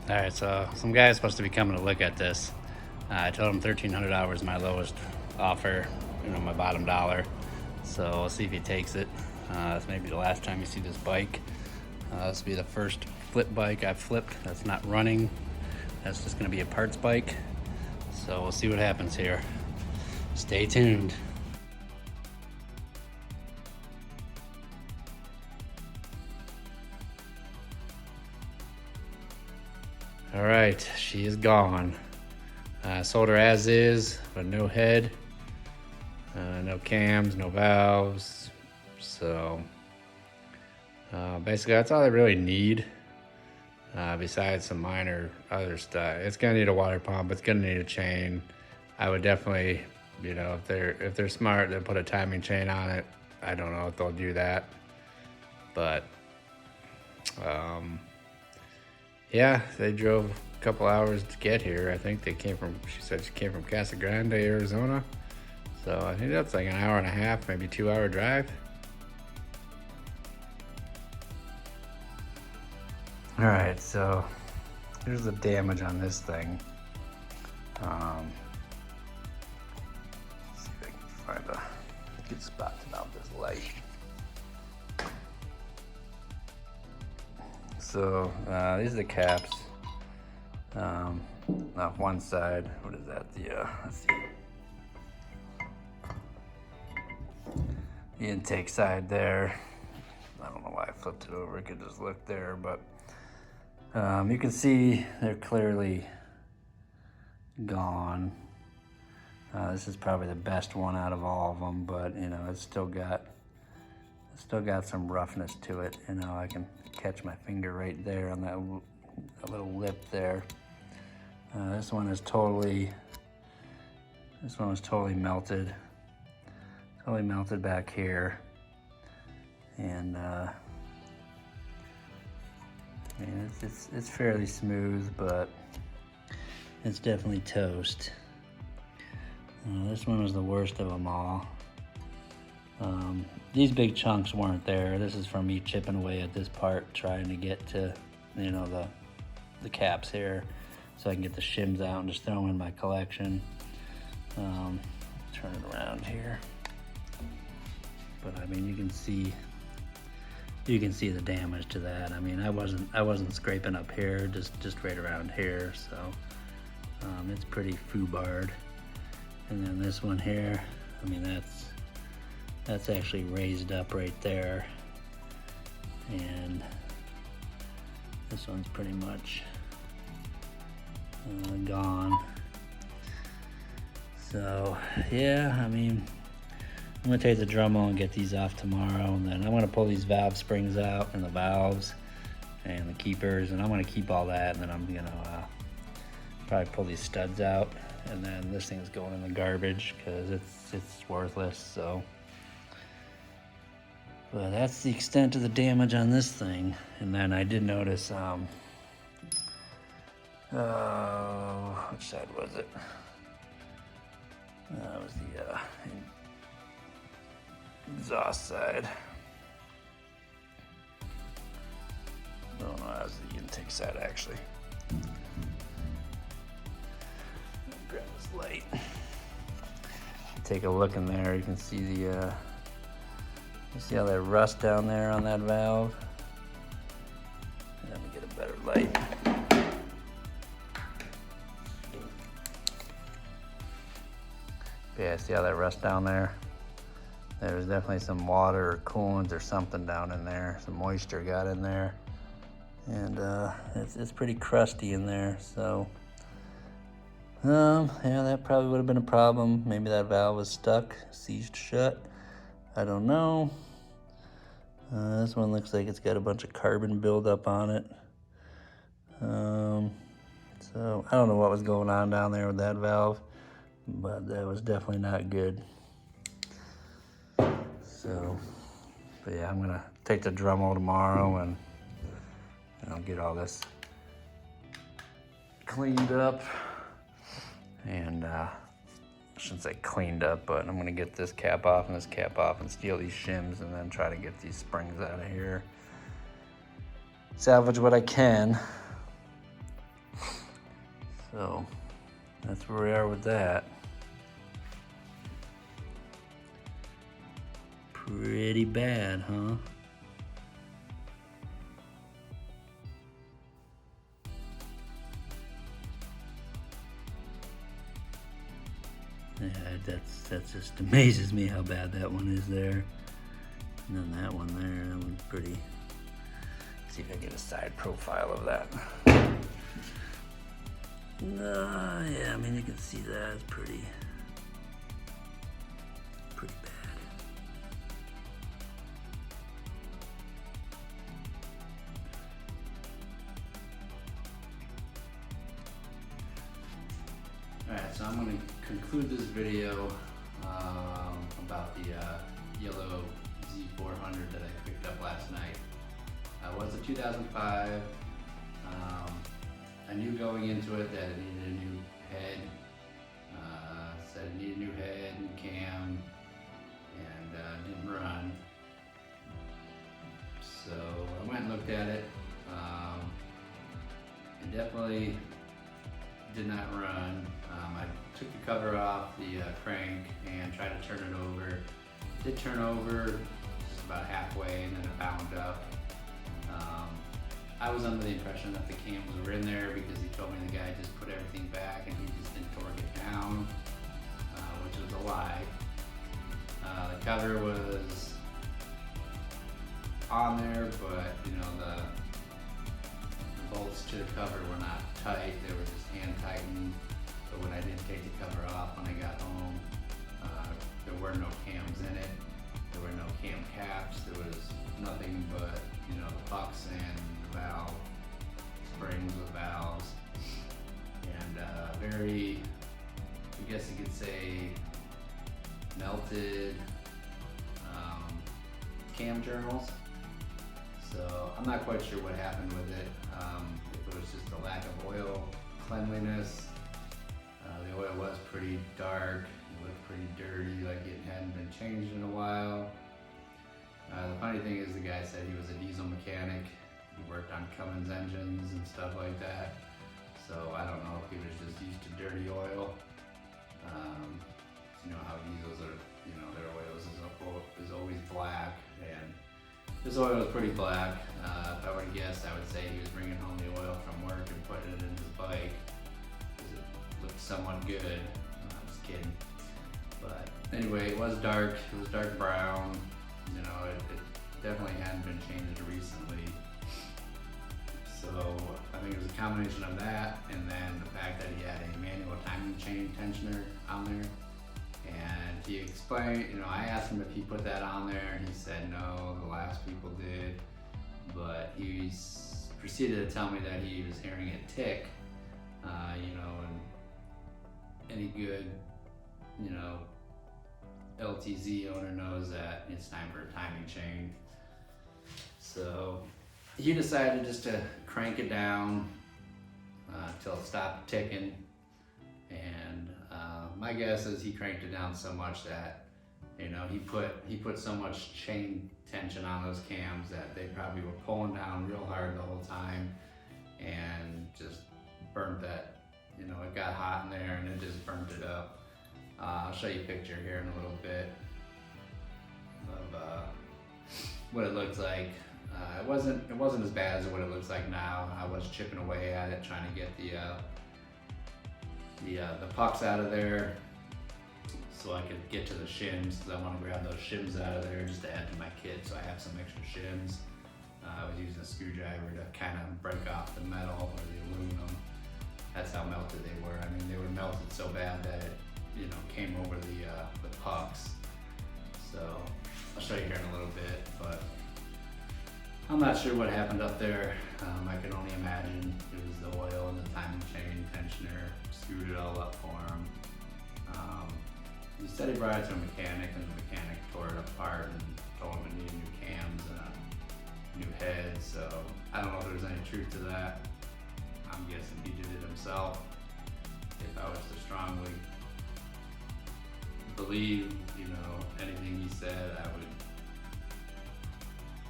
All right, so some guy's supposed to be coming to look at this. I told him $1,300 is my lowest offer, my bottom dollar. So we'll see if he takes it. This may be the last time you see this bike. This will be the first flip bike I've flipped that's not running. That's just gonna be a parts bike. So we'll see what happens here. Stay tuned. All right, she is gone. Sold her as is, but no head, no cams, no valves. So basically that's all I really need, besides some minor other stuff. It's gonna need a water pump, it's gonna need a chain. I would definitely, if they're smart, they'll put a timing chain on it. I don't know if they'll do that, but yeah, they drove a couple hours to get here. I think she said she came from Casa Grande, Arizona. So I think that's like an hour and a half, maybe 2-hour drive. All right, so here's the damage on this thing. Let's see if I can find a good spot to mount this light. So these are the caps. Off one side, what is that? Let's see. The intake side there. I don't know why I flipped it over. I could just look there, but you can see they're clearly gone. This is probably the best one out of all of them, but it's still got some roughness to it. I can catch my finger right there on that little lip there. This one was totally melted. Totally melted back here. And it's fairly smooth, but it's definitely toast. This one was the worst of them all. These big chunks weren't there. This is from me chipping away at this part, trying to get to, the caps here, so I can get the shims out and just throw them in my collection. Turn it around here. But I mean, you can see the damage to that. I mean, I wasn't scraping up here, just right around here. So it's pretty foobarred. And then this one here, I mean, that's actually raised up right there. And this one's pretty much gone. So yeah, I mean, I'm gonna take the Dremel and get these off tomorrow, and then I'm gonna pull these valve springs out and the valves and the keepers, and I'm gonna keep all that, and then I'm gonna probably pull these studs out, and then this thing's going in the garbage because it's worthless. So, but that's the extent of the damage on this thing. And then I did notice, which side was it? That was the exhaust side. No, that was the intake side actually. Grab this light. Take a look in there. You can see you see all that rust down there on that valve. Let me get a better light. Yeah, see all that rust down there? There's definitely some water or coolant or something down in there. Some moisture got in there. And it's pretty crusty in there, so yeah, that probably would have been a problem. Maybe that valve was stuck, seized shut. I don't know. This one looks like it's got a bunch of carbon buildup on it. So I don't know what was going on down there with that valve, but that was definitely not good. So, but yeah, I'm gonna take the Dremel tomorrow and get all this cleaned up. And I shouldn't say cleaned up, but I'm gonna get this cap off and this cap off and steal these shims and then try to get these springs out of here. Salvage what I can. So that's where we are with that. Pretty bad, huh? Yeah, that just amazes me how bad that one is there. And then that one there, that one's pretty. Let's see if I get a side profile of that. Yeah, I mean you can see that it's pretty bad. Alright, so I'm going to conclude this video about the yellow Z400 that I picked up last night. It was a 2005. I knew going into it that it needed a new head. Said it needed a new head, new cam, and didn't run. So I went and looked at it. It definitely did not run. I took the cover off the crank and tried to turn it over. It did turn over just about halfway and then it bound up. I was under the impression that the cams were in there because he told me the guy just put everything back and he just didn't torque it down, which was a lie. The cover was on there, but you know the bolts to the cover were not tight, they were just hand tightened. But when I did take the cover off when I got home, there were no cams in it. There were no cam caps. There was nothing but, you know, the pucks and the valve, springs with valves, and very, I guess you could say, melted cam journals. So I'm not quite sure what happened with it. If it was just a lack of oil cleanliness. The oil was pretty dark, it looked pretty dirty, like it hadn't been changed in a while. The funny thing is the guy said he was a diesel mechanic. He worked on Cummins engines and stuff like that. So I don't know if he was just used to dirty oil. You know how diesels are, you know, their oil is always black, and this oil was pretty black. If I were to guess, I would say he was bringing home the oil from work and putting it in his bike. Looked somewhat good. I'm just kidding. But anyway, it was dark. It was dark brown. You know, it definitely hadn't been changed recently. So I think it was a combination of that, and then the fact that he had a manual timing chain tensioner on there. And he explained, you know, I asked him if he put that on there, and he said no, the last people did. But he proceeded to tell me that he was hearing it tick. You know, and any good, you know, LTZ owner knows that it's time for a timing chain. So he decided just to crank it down till it stopped ticking. And my guess is he cranked it down so much that, you know, he put so much chain tension on those cams that they probably were pulling down real hard the whole time and just burnt that. You know, it got hot in there and it just burnt it up. I'll show you a picture here in a little bit of what it looks like. It wasn't as bad as what it looks like now. I was chipping away at it, trying to get the pucks out of there so I could get to the shims, because I want to grab those shims out of there just to add to my kit, so I have some extra shims. I was using a screwdriver to kind of break off the metal or the aluminum. That's how melted they were. I mean, they were melted so bad that it, you know, came over the pucks. So I'll show you here in a little bit, but I'm not sure what happened up there. I can only imagine it was the oil and the timing chain tensioner screwed it all up for him. He said he brought it to a mechanic, and the mechanic tore it apart and told him it needed new cams and a new head. So I don't know if there's any truth to that. I'm guessing he did it himself. If I was to strongly believe, you know, anything he said,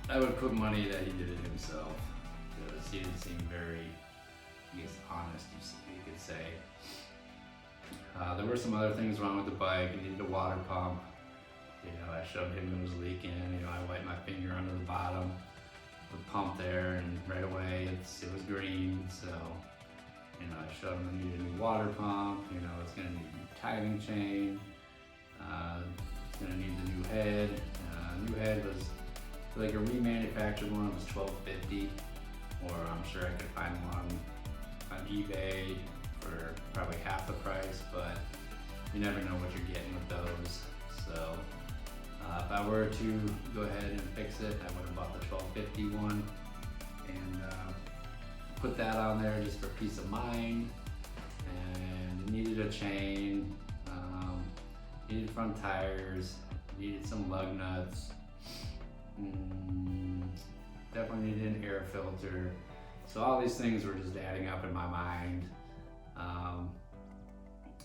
I would put money that he did it himself, because he didn't seem very I guess honest, you could say. There were some other things wrong with the bike. It needed a water pump. You know, I showed him it was leaking. You know, I wiped my finger under the bottom of the pump there, and right away it was green. So, you know, I showed him it needed a new water pump. You know, it's gonna need a new timing chain. It's gonna need the new head. New head was like a remanufactured one was $12.50, or I'm sure I could find one on eBay for probably half the price, but you never know what you're getting with those. So if I were to go ahead and fix it, I would have bought the $12.50 one and put that on there just for peace of mind. And needed a chain, needed front tires, needed some lug nuts, definitely needed an air filter. So all these things were just adding up in my mind.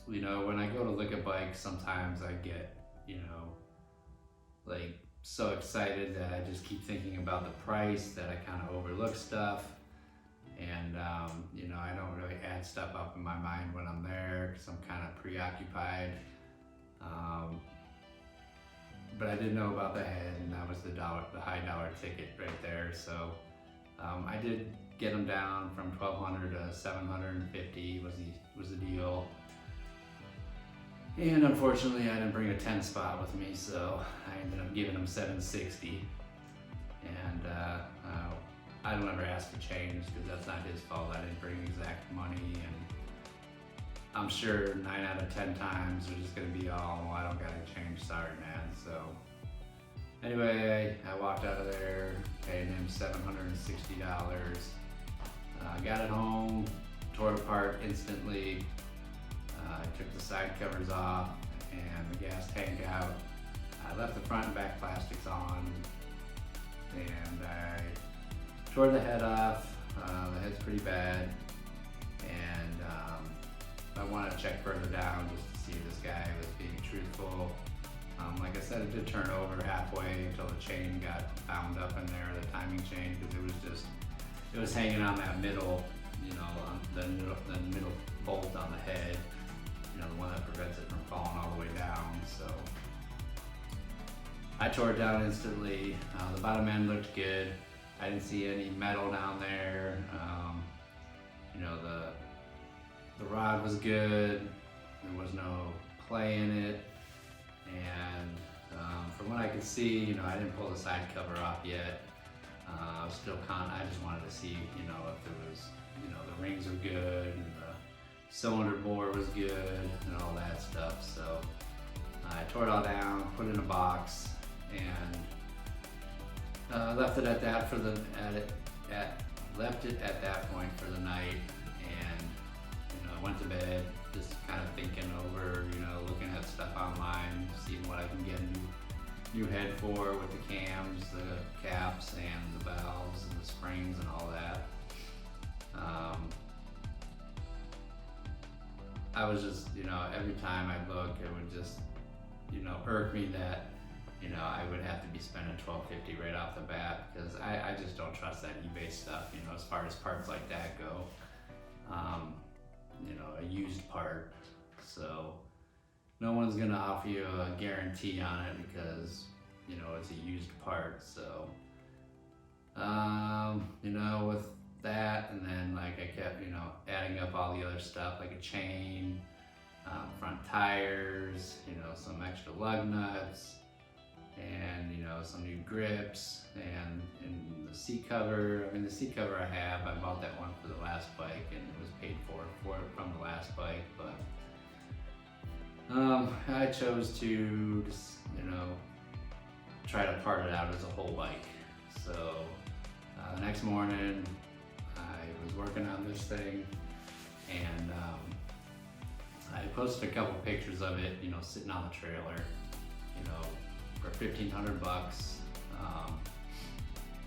You know, when I go to look at bikes, sometimes I get, you know, like so excited that I just keep thinking about the price that I kind of overlook stuff. And, you know, I don't really add stuff up in my mind when I'm there because I'm kind of preoccupied. But I did know about the head, and that was the high dollar ticket right there. So I did get them down from $1,200 to $750 was the deal. And unfortunately, I didn't bring a 10 spot with me, so I ended up giving him $760. And I don't ever ask for change because that's not his fault. I didn't bring exact money, and I'm sure 9 out of 10 times they're just gonna be all, well, I don't got a change, sorry man. So anyway, I walked out of there paying him $760. Got it home, tore it apart instantly. I took the side covers off and the gas tank out. I left the front and back plastics on, and I tore the head off. The head's pretty bad, and I want to check further down just to see if this guy was being truthful. Like I said, it did turn over halfway until the chain got bound up in there, the timing chain, because it was hanging on that middle, you know, the middle bolt on the head, you know, the one that prevents it from falling all the way down. So I tore it down instantly. The bottom end looked good. I didn't see any metal down there. You know, the rod was good. There was no play in it. And from what I could see, you know, I didn't pull the side cover off yet. I was still I just wanted to see, you know, if there was, you know, the rings were good and the cylinder bore was good and all that stuff. So I tore it all down, put it in a box, and left it at that left it at that point for the night. And you know, I went to bed just kind of thinking over, you know, looking at stuff online, seeing what I can get a new head for with the cams, the caps, and the valves and the springs and all that. I was just, you know, every time I look, it would just, you know, irk me that, you know, I would have to be spending $12.50 right off the bat, because I just don't trust that eBay stuff, you know, as far as parts like that go. You know, a used part. So no one's gonna offer you a guarantee on it because, you know, it's a used part. So, you know, with that, and then like I kept, you know, adding up all the other stuff like a chain, front tires, you know, some extra lug nuts, and you know, some new grips, and the seat cover. I mean, the seat cover I bought that one for the last bike, and it was paid for it from the last bike. But I chose to just, you know, try to part it out as a whole bike. So the next morning I was working on this thing, and I posted a couple pictures of it, you know, sitting on the trailer, you know, for $1,500.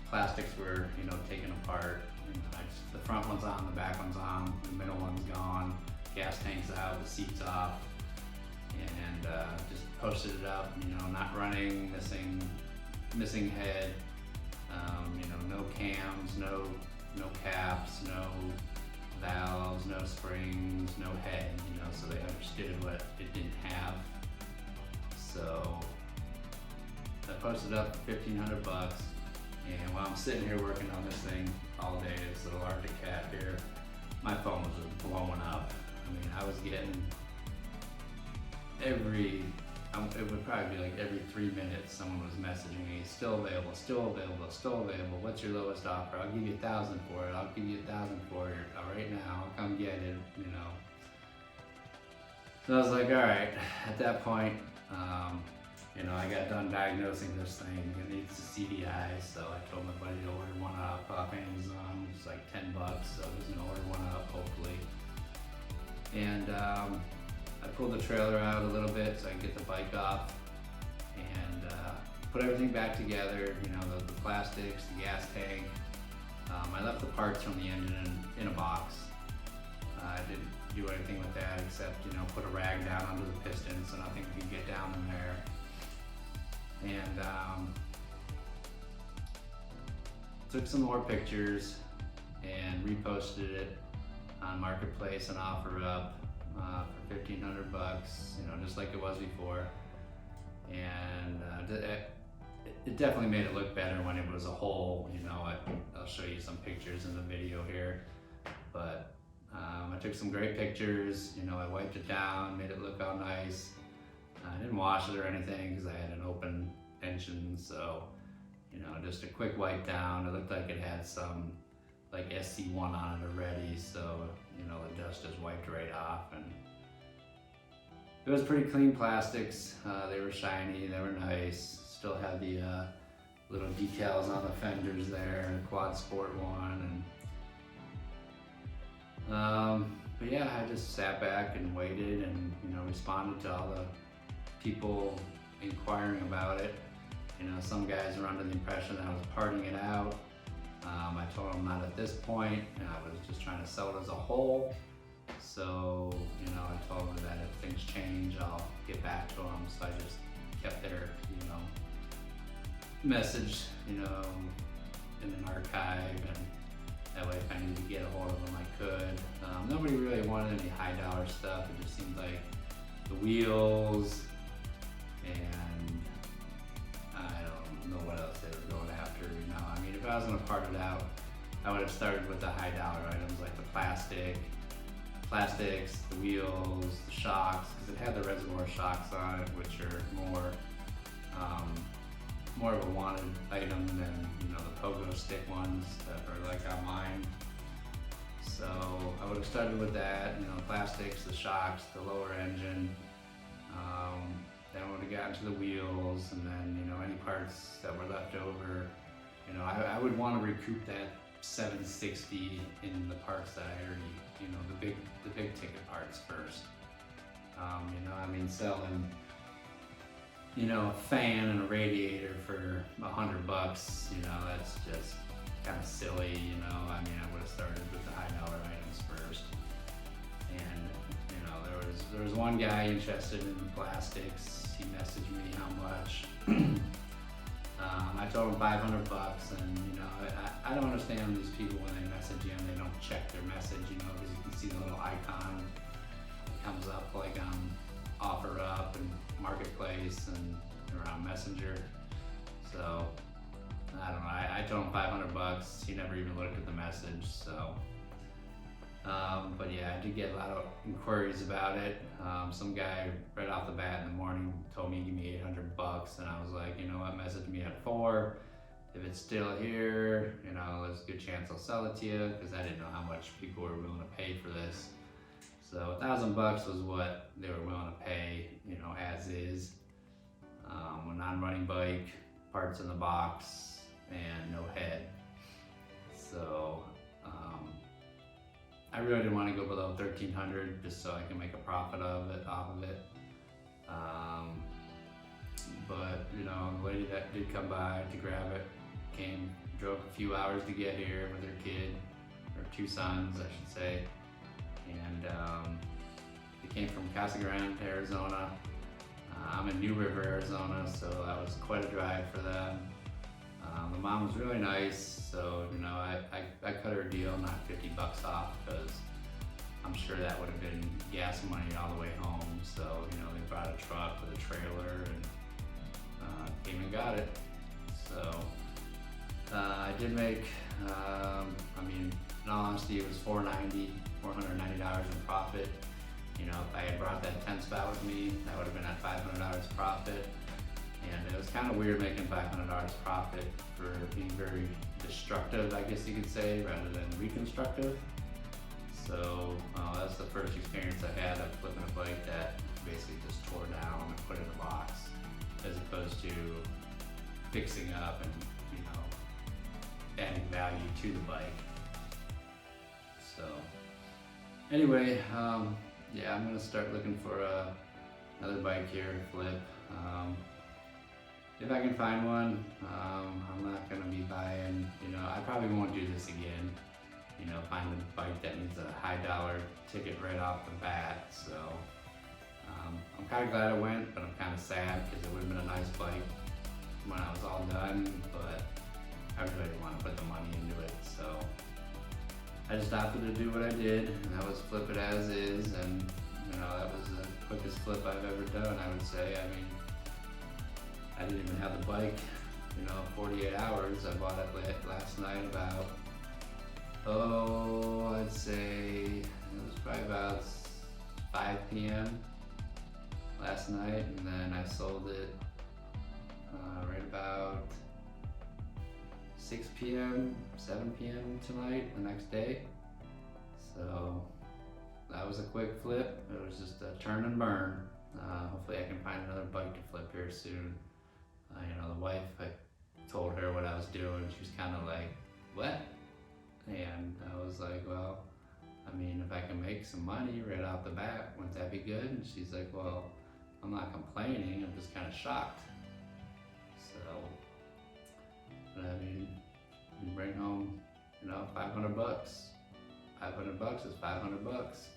Plastics were, you know, taken apart. You know, the front one's on, the back one's on, the middle one's gone, gas tank's out, the seat's off, and just posted it up. You know, not running, missing head. You know, no cams, no caps, no valves, no springs, no head, you know, so they understood what it didn't have. So I posted up for 1,500 bucks, and while I'm sitting here working on this thing all day, this little Arctic cat here, my phone was just blowing up. I mean, I was getting it would probably be like every 3 minutes someone was messaging me, still available, still available, still available, what's your lowest offer? I'll give you 1,000 for it, I'll give you 1,000 for it right now, I'll come get it, you know. So I was like, all right, at that point, you know, I got done diagnosing this thing. It needs a CDI, so I told my buddy to order one up off Amazon. It was like 10 bucks, so I was gonna order one up, hopefully. And I pulled the trailer out a little bit so I could get the bike off, and put everything back together, you know, the plastics, the gas tank. I left the parts from the engine in a box. I didn't do anything with that except, you know, put a rag down under the piston so nothing could get down in there. And took some more pictures and reposted it on Marketplace and OfferUp for 1,500 bucks, you know, just like it was before. And it definitely made it look better when it was a whole, you know. I'll show you some pictures in the video here, but I took some great pictures, you know. I wiped it down, made it look all nice. I didn't wash it or anything because I had an open engine, so, you know, just a quick wipe down. It looked like it had some like SC1 on it already, so, you know, the dust just wiped right off. And it was pretty clean plastics. They were shiny, they were nice. Still had the little decals on the fenders there, and a Quad Sport one. And but yeah, I just sat back and waited and, you know, responded to all the people inquiring about it. You know, some guys were under the impression that I was parting it out. I told them not at this point, and I was just trying to sell it as a whole. So, you know, I told them that if things change, I'll get back to them. So I just kept their, you know, message, you know, in an archive, and that way if I needed to get a hold of them, I could. Nobody really wanted any high dollar stuff. It just seemed like the wheels, and I don't know what else they were going after, you know. I mean, if I was gonna part it out, I would have started with the high dollar items like the plastics, the wheels, the shocks, because it had the reservoir shocks on it, which are more of a wanted item than, you know, the pogo stick ones that are like on mine. So I would have started with that, you know, plastics, the shocks, the lower engine. Then I would have gotten to the wheels, and then, you know, any parts that were left over. You know, I would want to recoup that $760 in the parts that I already, you know, the big ticket parts first. You know, I mean, selling, you know, a fan and a radiator for $100 bucks, you know, that's just kind of silly, you know. I mean, I would have started with the high dollar items first. And, you know, there was one guy interested in the plastics. He messaged me how much. I told him 500 bucks, and, you know, I don't understand these people when they message you and they don't check their message, you know, because you can see the little icon that comes up like on OfferUp and Marketplace and around Messenger. So I don't know. I told him 500 bucks. He never even looked at the message. So, but yeah, I did get a lot of inquiries about it. Some guy right off the bat in the morning told me, give me 800 bucks, and I was like, you know what, message me at 4. If it's still here, you know, there's a good chance I'll sell it to you, because I didn't know how much people were willing to pay for this. So $1,000 was what they were willing to pay, you know, as is. A non-running bike, parts in the box, and no head. So I really didn't want to go below 1,300 just so I can make a profit off of it. But, you know, the lady that did come by to grab it drove a few hours to get here with her kid, or 2 sons, I should say. And they came from Casa Grande, Arizona. I'm in New River, Arizona, so that was quite a drive for them. The mom was really nice, so you know, I cut her a deal, not 50 bucks off, because I'm sure that would have been gas money all the way home. So you know, they brought a truck with a trailer and came and got it. So I did make, I mean, in all honesty, it was $490 in profit. You know, if I had brought that 10 spout with me, that would have been at $500 profit. And it was kind of weird making $500 profit for being very destructive, I guess you could say, rather than reconstructive. So that's the first experience I had of flipping a bike that basically just tore down and put in a box, as opposed to fixing up and, you know, adding value to the bike. So anyway, yeah, I'm gonna start looking for another bike here to flip. If I can find one, I'm not gonna be buying, you know, I probably won't do this again. You know, find a bike that needs a high dollar ticket right off the bat. So I'm kind of glad I went, but I'm kind of sad because it would have been a nice bike when I was all done, but I really didn't want to put the money into it. So I just opted to do what I did, and that was flip it as is, and you know, that was the quickest flip I've ever done, I would say. I mean, I didn't even have the bike, you know, 48 hours. I bought it last night about, I'd say it was probably about 5 p.m. last night, and then I sold it right about 6 p.m., 7 p.m. tonight, the next day. So that was a quick flip. It was just a turn and burn. Hopefully I can find another bike to flip here soon. You know, the wife, I told her what I was doing. She was kind of like, what? And I was like, well, I mean, if I can make some money right off the bat, wouldn't that be good? And she's like, well, I'm not complaining, I'm just kind of shocked. So, but I mean, you bring home, you know, 500 bucks. 500 bucks is 500 bucks.